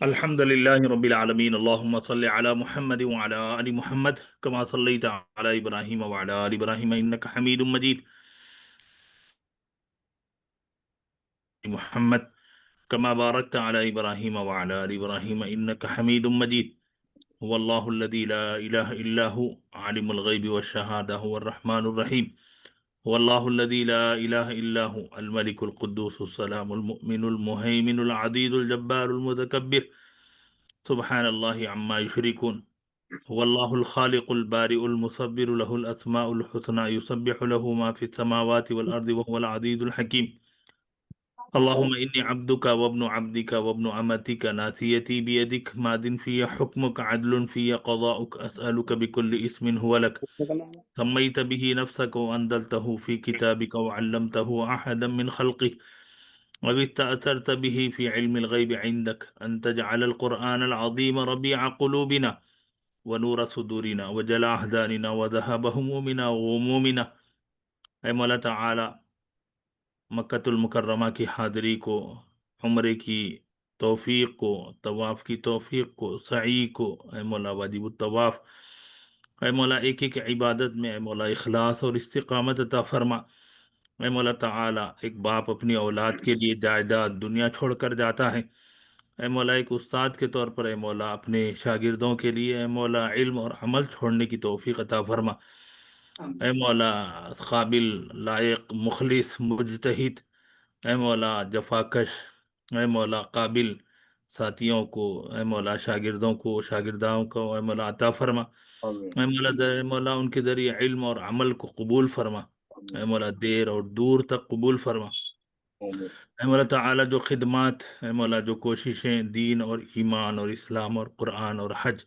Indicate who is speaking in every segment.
Speaker 1: الحمد لله رب العالمين اللهم صل على محمد وعلى آل محمد كما صليت على إبراهيم وعلى آل إبراهيم إنك حميد مجيد محمد كما باركت على إبراهيم وعلى آل إبراهيم إنك حميد مجيد هو الله الذي لا إله إلا هو عالم الغيب والشهادة هو الرحمن الرحيم هو الله الذي لا إله إلا هو الملك القدوس السلام المؤمن المهيمن العزيز الجبار المتكبر سبحان الله عما يشركون هو الله الخالق البارئ المصبر له الأسماء الحسنى يسبح له ما في السماوات والأرض وهو العزيز الحكيم اللهم إني عبدك وابن عبدك وابن أمتك ناسيتي بيدك ماض في حكمك عدل في قضاؤك أسألك بكل اسم هو لك سميت به نفسك وأنزلته في كتابك وعلمته أحدا من خلقك واستأثرت به في علم الغيب عندك أن تجعل القرآن العظيم ربيع قلوبنا ونور صدورنا وجلاء أحزاننا وذهاب همومنا وغمومنا۔ اے مولا تعالی مکۃ المکرمہ کی حاضری کو، عمرے کی توفیق کو، طواف کی توفیق کو، سعی کو، اے مولا واجب الطواف، اے مولا ایک ایک عبادت میں اے مولا اخلاص اور استقامت عطا فرما۔ اے مولا تعالی ایک باپ اپنی اولاد کے لیے جائیداد دنیا چھوڑ کر جاتا ہے، اے مولا ایک استاد کے طور پر اے مولا اپنے شاگردوں کے لیے اے مولا علم اور عمل چھوڑنے کی توفیق عطا فرما۔ اے مولا قابل، لائق، مخلص، مجتہد، اے مولا جفاکش، اے مولا قابل ساتھیوں کو، اے مولا شاگردوں کو، شاگرداؤں کو اے مولا عطا فرما۔ اے مولا اے مولا ان کے ذریعے علم اور عمل کو قبول فرما، اے مولا دیر اور دور تک قبول فرما۔ اے مولا تعالی جو خدمات، اے مولا جو کوششیں دین اور ایمان اور اسلام اور قرآن اور حج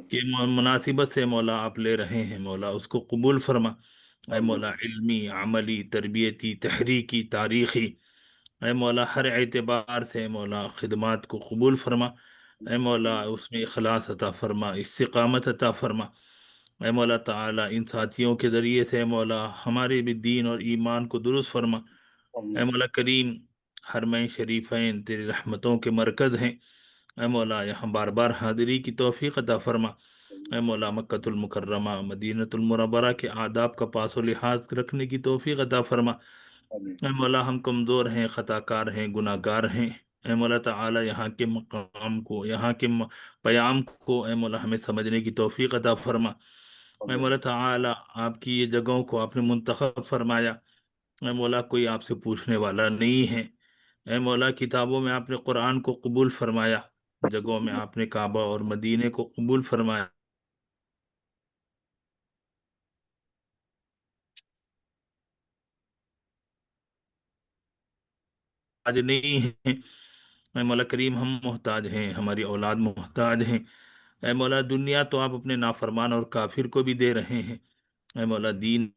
Speaker 1: کی مناسبت سے مولا آپ لے رہے ہیں، مولا اس کو قبول فرما۔ اے مولا علمی، عملی، تربیتی، تحریکی، تاریخی، اے مولا ہر اعتبار سے اے مولا خدمات کو قبول فرما۔ اے مولا اس میں اخلاص عطا فرما، استقامت عطا فرما۔ اے مولا تعالی ان ساتھیوں کے ذریعے سے اے مولا ہمارے بھی دین اور ایمان کو درست فرما۔ اے مولا کریم حرمین شریفین تیری رحمتوں کے مرکز ہیں، اے مولا یہاں بار بار حاضری کی توفیق عطا فرما۔ اے مولا مکۃ المکرمہ مدینۃ المنورہ کے آداب کا پاس و لحاظ رکھنے کی توفیق عطا فرما۔ اے مولا ہم کمزور ہیں، خطا کار ہیں، گناہ گار ہیں، اے مولا تعالی یہاں کے مقام کو، یہاں کے پیام کو اے مولا ہمیں سمجھنے کی توفیق عطا فرما۔ اے مولا تعالی آپ کی یہ جگہوں کو آپ نے منتخب فرمایا، اے مولا کوئی آپ سے پوچھنے والا نہیں ہے۔ اے مولا کتابوں میں آپ نے قرآن کو قبول فرمایا، جگہوں میں آپ نے کعبہ اور مدینے کو قبول فرمایا، آج نہیں ہیں۔ اے مولا کریم ہم محتاج ہیں، ہماری اولاد محتاج ہیں۔ اے مولا دنیا تو آپ اپنے نافرمان اور کافر کو بھی دے رہے ہیں، اے مولا دین،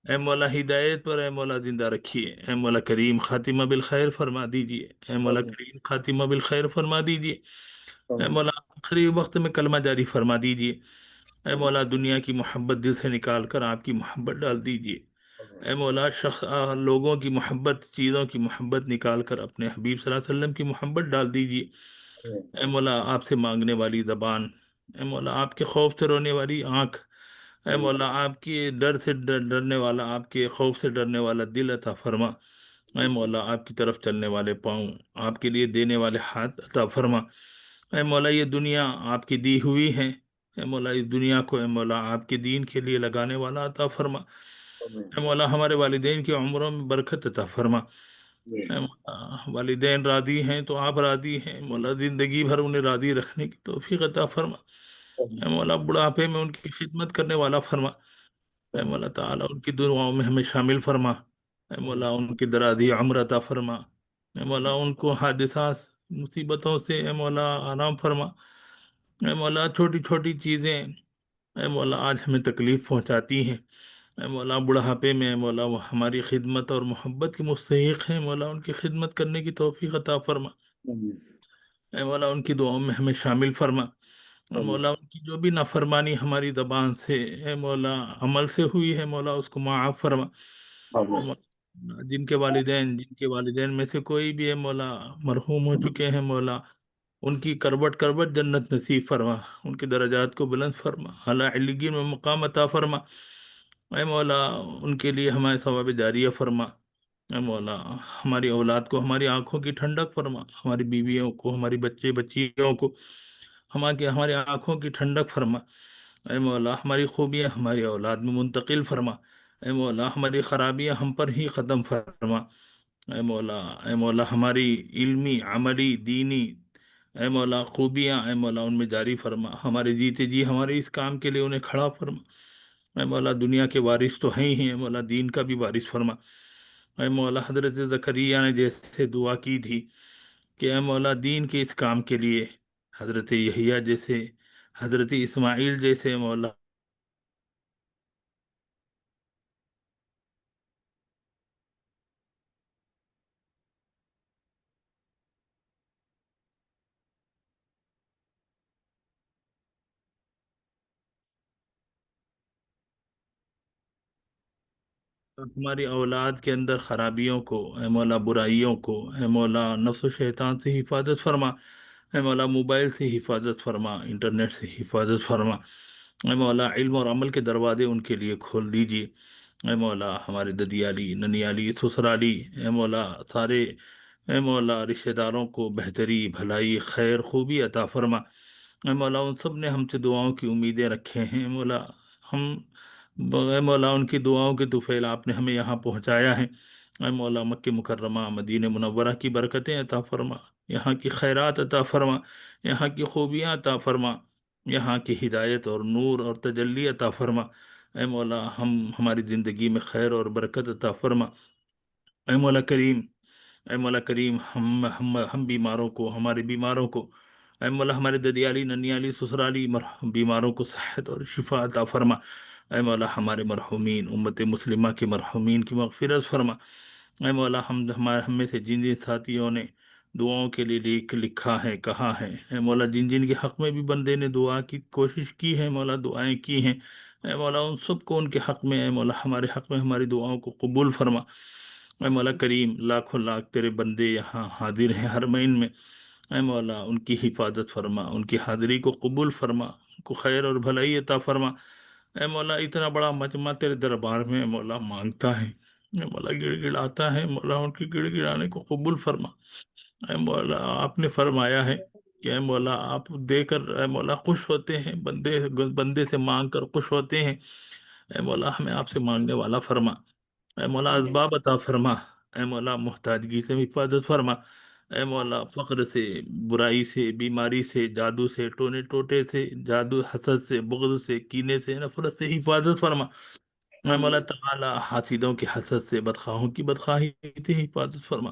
Speaker 1: اے مولا ہدایت پر اے مولا زندہ رکھیے۔ اے مولا کریم خاتمہ بالخیر فرما دیجئے، اے مولا کریم خاتمہ بالخیر فرما دیجئے۔ اے مولا آخری وقت میں کلمہ جاری فرما دیجئے۔ اے مولا دنیا کی محبت دل سے نکال کر آپ کی محبت ڈال دیجئے۔ اے مولا لوگوں کی محبت، چیزوں کی محبت نکال کر اپنے حبیب صلی اللہ علیہ وسلم کی محبت ڈال دیجئے۔ اے مولا آپ سے مانگنے والی زبان، اے مولا آپ کے خوف سے رونے والی آنکھ، اے مولا آپ کے ڈر سے ڈرنے والا، آپ کے خوف سے ڈرنے والا دل عطا فرما۔ اے مولا آپ کی طرف چلنے والے پاؤں، آپ کے لیے دینے والے ہاتھ عطا فرما۔ اے مولا یہ دنیا آپ کی دی ہوئی ہے، اے مولا اس دنیا کو اے مولا آپ کے دین کے لیے لگانے والا عطا فرما۔ اے مولا ہمارے والدین کی عمروں میں برکت عطا فرما۔ اے مولا والدین راضی ہیں تو آپ راضی ہیں، مولا زندگی بھر انہیں راضی رکھنے کی توفیق عطا فرما۔ اے مولا بڑھاپے میں ان کی خدمت کرنے والا فرما۔ اے مولا تعالیٰ ان کی دعاؤں میں ہمیں شامل فرما۔ اے مولا ان کی درازی عمر عطا فرما۔ اے مولا ان کو حادثات، مصیبتوں سے اے مولا آرام فرما۔ اے مولا چھوٹی چھوٹی چیزیں اے مولا آج ہمیں تکلیف پہنچاتی ہیں، اے مولا بڑھاپے میں اے مولا وہ ہماری خدمت اور محبت کی مستحق ہیں، مولا ان کی خدمت کرنے کی توفیق عطا فرما۔ اے مولا ان کی دعاؤں میں ہمیں شامل فرما۔ اے
Speaker 2: آمین
Speaker 1: مولا ان کی جو بھی نافرمانی ہماری زبان سے، اے مولا عمل سے ہوئی ہے، مولا اس کو معاف فرما۔ اے
Speaker 2: آمین
Speaker 1: مولا جن کے والدین میں سے کوئی بھی ہے مولا مرحوم ہو چکے ہیں مولا، ان کی کربٹ کربٹ جنت نصیب فرما، ان کے درجات کو بلند فرما، اعلیٰ علیین میں مقام عطا فرما۔ اے مولا ان کے لیے ہمارے ثواب جاریہ فرما۔ اے مولا ہماری اولاد کو ہماری آنکھوں کی ٹھنڈک فرما، ہماری بیویوں کو، ہماری بچے بچیوں کو ہماری آنکھوں کی ٹھنڈک فرما۔ اے مولا ہماری خوبیاں ہماری اولاد میں منتقل فرما۔ اے مولا ہماری خرابیاں ہم پر ہی ختم فرما۔ اے مولا ہماری علمی، عملی، دینی، اے مولا خوبیاں، اے مولا ان میں جاری فرما، ہمارے جیتے جی ہمارے اس کام کے لیے انہیں کھڑا فرما۔ اے مولا دنیا کے وارث تو ہیں ہی، اے مولا دین کا بھی وارث فرما۔ اے مولا حضرت زکریا نے جیسے دعا کی تھی کہ اے مولا دین کے اس کام کے لیے، حضرت یحییٰ جیسے، حضرت اسماعیل جیسے، اے مولا ہماری اولاد کے اندر خرابیوں کو، اے مولا برائیوں کو، اے مولا نفس و شیطان سے حفاظت فرما۔ اے مولا موبائل سے حفاظت فرما، انٹرنیٹ سے حفاظت فرما۔ اے مولا علم اور عمل کے دروازے ان کے لیے کھول دیجیے۔ اے مولا ہمارے ددیالی، ننیالی، سسرالی، اے مولا سارے، اے مولا رشتہ داروں کو بہتری، بھلائی، خیر، خوبی عطا فرما۔ اے مولا ان سب نے ہم سے دعاؤں کی امیدیں رکھے ہیں، اے مولا ہم، اے مولا ان کی دعاؤں کے طفیل آپ نے ہمیں یہاں پہنچایا ہے۔ اے مولا مکہ مکرمہ، مدینہ منورہ کی برکتیں عطا فرما، یہاں کی خیرات عطا فرما، یہاں کی خوبیاں عطا فرما، یہاں کی ہدایت اور نور اور تجلی عطا فرما۔ اے مولا ہماری زندگی میں خیر اور برکت عطا فرما۔ اے مولا کریم، اے مولا کریم، ہم بیماروں کو، ہمارے بیماروں کو، اے مولا ہمارے ددیالی، ننیالی، سسرالی بیماروں کو صحت اور شفا عطا فرما۔ اے مولا ہمارے مرحومین، امت مسلمہ کے مرحومین کی مغفرت فرما۔ اے مولا ہم میں سے جن جن ساتھیوں نے دعاؤں کے لیے لکھا ہے، کہا ہے، اے مولا جن جن کے حق میں بھی بندے نے دعا کی کوشش کی ہے، مولا دعائیں کی ہیں، اے مولا ان سب کو ان کے حق میں، اے مولا ہمارے حق میں ہماری دعاؤں کو قبول فرما۔ اے مولا کریم، لاکھوں لاکھ تیرے بندے یہاں حاضر ہیں حرمین میں، اے مولا ان کی حفاظت فرما، ان کی حاضری کو قبول فرما، ان کو خیر اور بھلائی عطا فرما۔ اے مولا اتنا بڑا مجمع تیرے دربار میں، اے مولا مانگتا ہے، اے مولا گڑ گڑاتا ہے، مولا ان کی گڑ گڑانے کو قبول فرما۔ اے مولا آپ نے فرمایا ہے کہ اے مولا آپ دے کر، اے مولا خوش ہوتے ہیں، بندے سے مانگ کر خوش ہوتے ہیں۔ اے مولا ہمیں آپ سے مانگنے والا فرما۔ اے مولا
Speaker 2: آمین
Speaker 1: اسباب عطا فرما۔ اے مولا محتاجگی سے حفاظت فرما۔ اے مولا فقر سے، برائی سے، بیماری سے، جادو سے، ٹونے ٹوٹے سے، جادو، حسد سے، بغض سے، کینے سے، نفرت سے حفاظت فرما۔ اے مولا
Speaker 2: آمین
Speaker 1: تعالی حاسدوں کی حسد سے، بدخواہوں کی بدخواہی سے حفاظت فرما،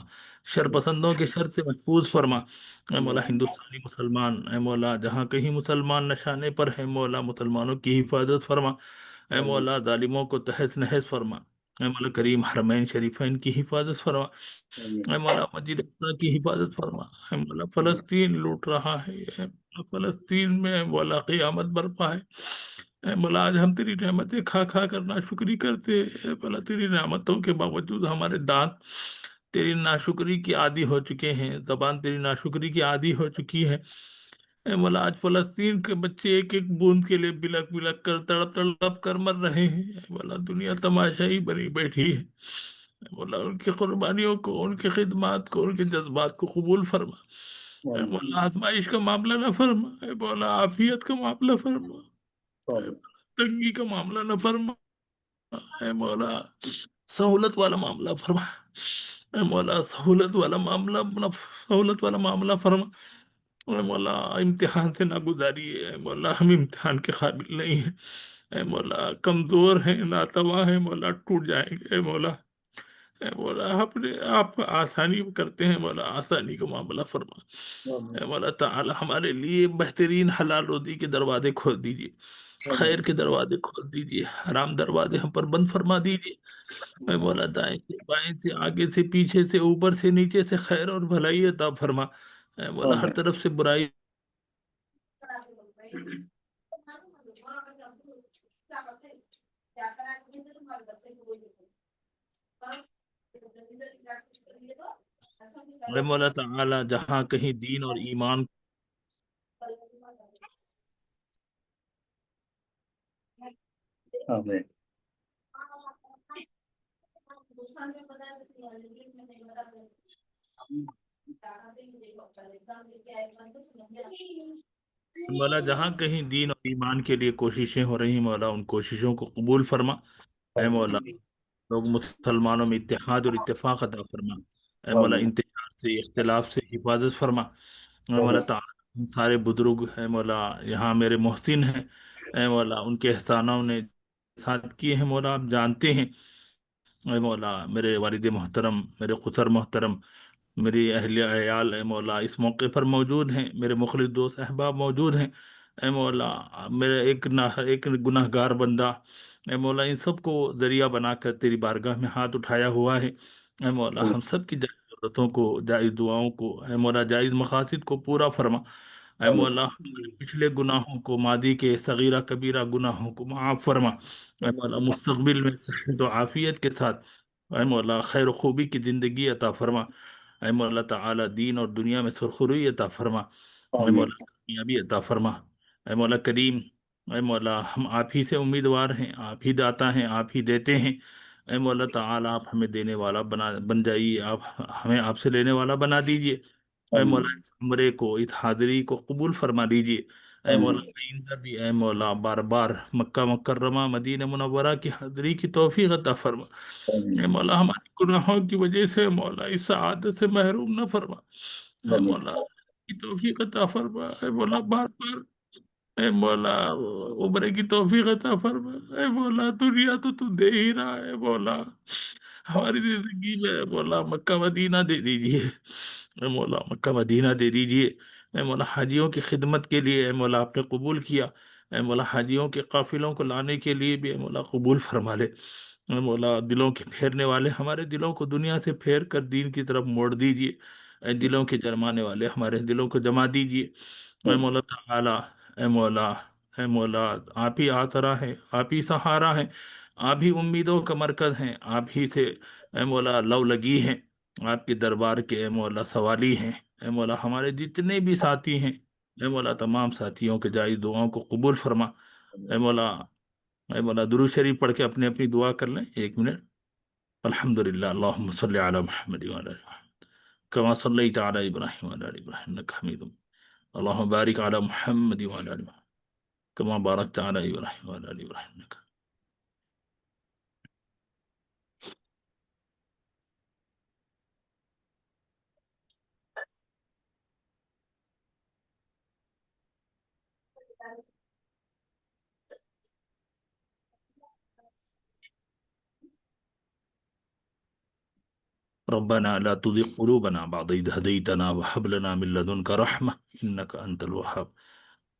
Speaker 1: شر پسندوں کے شر سے محفوظ فرما۔ اے مولا
Speaker 2: آمین
Speaker 1: ہندوستانی مسلمان، اے مولا جہاں کہیں مسلمان نشانے پر ہے، مولا مسلمانوں کی حفاظت فرما۔ اے
Speaker 2: آمین
Speaker 1: مولا ظالموں کو تہس نہس فرما۔ اے مولا کریم حرمین شریفین کی حفاظت فرما۔
Speaker 2: آمین
Speaker 1: اے مولا مسجد اقصی کی حفاظت فرما۔ اے مولا فلسطین لوٹ رہا ہے، اے مولا فلسطین میں، اے مولا قیامت برپا ہے۔ اے مولا آج ہم تیری نعمتیں کھا کھا کر ناشکری کرتے ہیں، اے مولا تیری نعمتوں کے باوجود ہمارے دانت تیری ناشکری کی عادی ہو چکے ہیں، زبان تیری ناشکری کی عادی ہو چکی ہے۔ اے مولا آج فلسطین کے بچے ایک ایک بوند کے لیے بلک بلک کر، تڑپ تڑپ کر مر رہے ہیں۔ اے مولا دنیا تماشائی بنی بیٹھی ہے۔ اے مولا ان کی قربانیوں کو، ان کی خدمات کو، ان کے جذبات کو قبول فرما۔ اے
Speaker 2: آمین
Speaker 1: مولا آزمائش کا معاملہ نہ فرما، اے مولا عافیت کا معاملہ فرما، اے
Speaker 2: آمین
Speaker 1: مولا تنگی کا معاملہ نہ فرما، اے مولا سہولت والا معاملہ فرما، اے مولا سہولت والا معاملہ فرما۔ اے مولا امتحان سے نہ گزاریے، اے مولا ہم امتحان کے قابل نہیں ہیں، اے مولا کمزور ہیں، ناتواں ہیں، مولا ٹوٹ جائیں گے، اے مولا، اے مولا آپ آسانی کرتے ہیں، مولا آسانی کا معاملہ فرما۔
Speaker 2: آمین
Speaker 1: اے مولا تعالی ہمارے لیے بہترین حلال روزی کے دروازے کھول دیجیے، خیر
Speaker 2: آمین
Speaker 1: کے دروازے کھول دیجیے، حرام دروازے ہم پر بند فرما دیجیے۔ اے مولا دائیں سے، بائیں سے، آگے سے، پیچھے سے، اوپر سے، نیچے سے خیر اور بھلائی عطا فرما۔ اے مولا ہر طرف سے برائی اے مولا تعالی جہاں کہیں دین اور ایمان
Speaker 2: آمین
Speaker 1: مولا جہاں کہیں دین اور ایمان کے لیے کوششیں ہو رہی ہیں مولا ان کوششوں کو قبول فرما اے مولا لوگ مسلمانوں میں اتحاد اور اتفاق عطا فرما اے مولا
Speaker 2: آمین
Speaker 1: انتشار سے اختلاف سے حفاظت فرما اے مولا
Speaker 2: آمین
Speaker 1: تعالی ہم سارے بزرگ اے مولا یہاں میرے محسن ہیں اے مولا ان کے احسانوں نے ساتھ کیے ہیں مولا آپ جانتے ہیں اے مولا میرے والد محترم میرے خسر محترم میری اہل عیال اے مولا اس موقع پر موجود ہیں میرے مخلص دوست احباب موجود ہیں اے مولا میرے ایک گناہ گار بندہ اے مولا ان سب کو ذریعہ بنا کر تیری بارگاہ میں ہاتھ اٹھایا ہوا ہے اے مولا ہم سب کی جائز ضرورتوں کو جائز دعاؤں کو اے مولا جائز مقاصد کو پورا فرما اے
Speaker 2: آمین
Speaker 1: مولا ہمارے پچھلے گناہوں کو ماضی کے صغیرہ کبیرہ گناہوں کو معاف فرما اے مولا مستقبل میں صحت و عافیت کے ساتھ اے مولا خیر و خوبی کی زندگی عطا فرما اے مولا تعالی دین اور دنیا میں سرخروئی عطا فرما اے
Speaker 2: آمین
Speaker 1: مولا کامیابی عطا فرما اے مولا کریم اے مولا ہم آپ ہی سے امیدوار ہیں آپ ہی داتا ہیں آپ ہی دیتے ہیں اے مولا تعالی آپ ہمیں دینے والا بن جائیے آپ ہمیں آپ سے لینے والا بنا دیجئے اے
Speaker 2: آمین
Speaker 1: مولا اس عمرے کو اس حاضری کو قبول فرما لیجئے اے مولا
Speaker 2: آمین
Speaker 1: آئندہ بھی اے مولا بار بار مکہ مکرمہ مدینہ منورہ کی حاضری کی توفیق عطا فرما
Speaker 2: آمین
Speaker 1: اے مولا ہمارے گناہوں کی وجہ سے مولا اس سعادت سے محروم نہ فرما اے
Speaker 2: آمین
Speaker 1: مولا کی توفیق عطا فرما اے مولا بار بار اے مولا عمرے کی توفیق عطا فرما اے مولا دنیا تو دے ہی رہا ہے مولا ہماری زندگی میں اے مولا مکہ مدینہ دے دیجئے اے مولا مکہ مدینہ دے دیجئے اے مولا حاجیوں کی خدمت کے لیے اے مولا آپ نے قبول کیا اے مولا حاجیوں کے قافلوں کو لانے کے لیے بھی اے مولا قبول فرما لے اے مولا دلوں کے پھیرنے والے ہمارے دلوں کو دنیا سے پھیر کر دین کی طرف موڑ دیجئے اے دلوں کے جرمانے والے ہمارے دلوں کو جما دیجئے اے مولا تعالی اے مولا اے مولا آپ ہی آسرا ہے آپ ہی سہارا ہے آپ ہی امیدوں کا مرکز ہیں آپ ہی سے اے مولا لو لگی ہیں آپ کے دربار کے اے مولا سوالی ہیں اے مولا ہمارے جتنے بھی ساتھی ہیں اے مولا تمام ساتھیوں کے جائز دعاؤں کو قبول فرما اے مولا اے مولا درود شریف پڑھ کے اپنی اپنی دعا کر لیں 1 منٹ الحمد للہ اللہم صلی علی محمد وعلی آل محمد کما صلیت علی ابراہیم وعلی آل ابراہیم انک حمید اللہم بارک علی محمد وعلی آل محمد کما بارکت علی ابراہیم وعلی آل ابراہیم انک ربنا لا تزغ قلوبنا بعد إذ هديتنا وهب لنا من لدنك رحمة إنك أنت الوهاب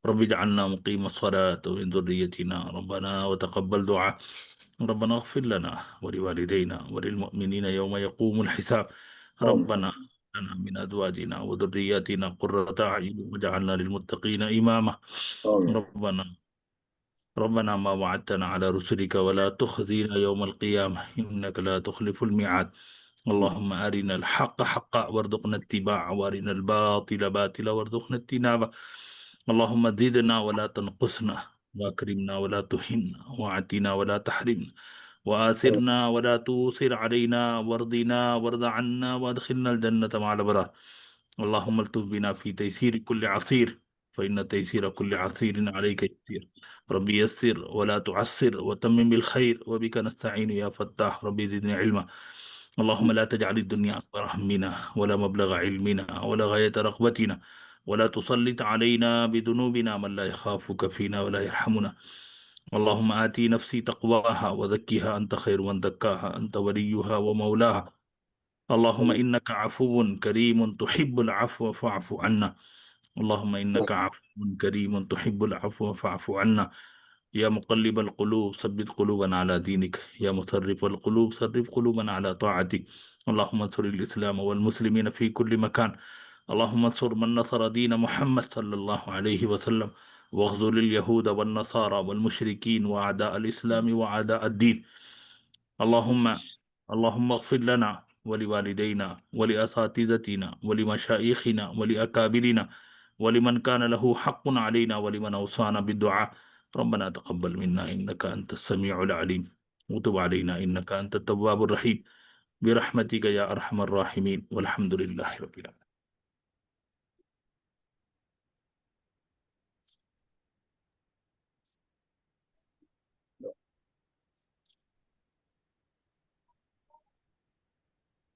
Speaker 1: رب اجعلنا مقيم الصلاة ومن ذريتنا ربنا وتقبل دعاء ربنا اغفر لنا ولوالدينا وللمؤمنين يوم يقوم الحساب
Speaker 2: آمین
Speaker 1: ربنا هب لنا من أزواجنا وذرياتنا قرة أعين واجعلنا للمتقين إماما
Speaker 2: آمین
Speaker 1: ربنا ما وعدتنا على رسلك ولا تخزينا يوم القيامة إنك لا تخلف الميعاد اللهم أرنا الحق حقا وارزقنا اتباعه وأرنا الباطل باطلا وارزقنا اجتنابه اللهم زدنا ولا تنقصنا وأكرمنا ولا تهنا وأعطنا ولا تحرمنا وآثرنا ولا توثر علينا وارضنا وارض عنا وادخلنا الجنة مع الأبرار اللهم الطف بنا في تيسير كل عسير فإن تيسير كل عسير عليك يسير ربي يسر ولا تعسر وتمم بالخير وبك نستعين يا فتاح ربي زدني علما اللهم لا تجعل الدنيا أكبر همنا ولا مبلغ علمنا ولا غاية رغبتنا ولا تسلط علينا بذنوبنا من لا يخافك فينا ولا يرحمنا اللهم آتي نفسي تقواها وزكها أنت خير من زكاها أنت وليها ومولاها اللهم إنك عفو كريم تحب العفو فاعف عنا اللهم إنك عفو كريم تحب العفو فاعف عنا يا مقلب القلوب ثبت قلوبنا على دينك يا مصرف القلوب صرف قلوبنا على طاعتك اللهم انصر الإسلام والمسلمين في كل مكان اللهم انصر من نصر دين محمد صلى الله عليه وسلم، واخذل اليهود والنصارى والمشركين وأعداء الإسلام وأعداء الدين. اللهم اللهم اغفر لنا ولوالدينا ولأساتذتنا ولمشايخنا ولأكابرنا ولمن كان له حق علينا ولمن أوصانا بالدعاء. ربنا تقبل منا إنك أنت السميع العليم، وتب علينا إنك أنت التواب الرحيم، برحمتك يا أرحم الراحمين، والحمد لله رب العالمين.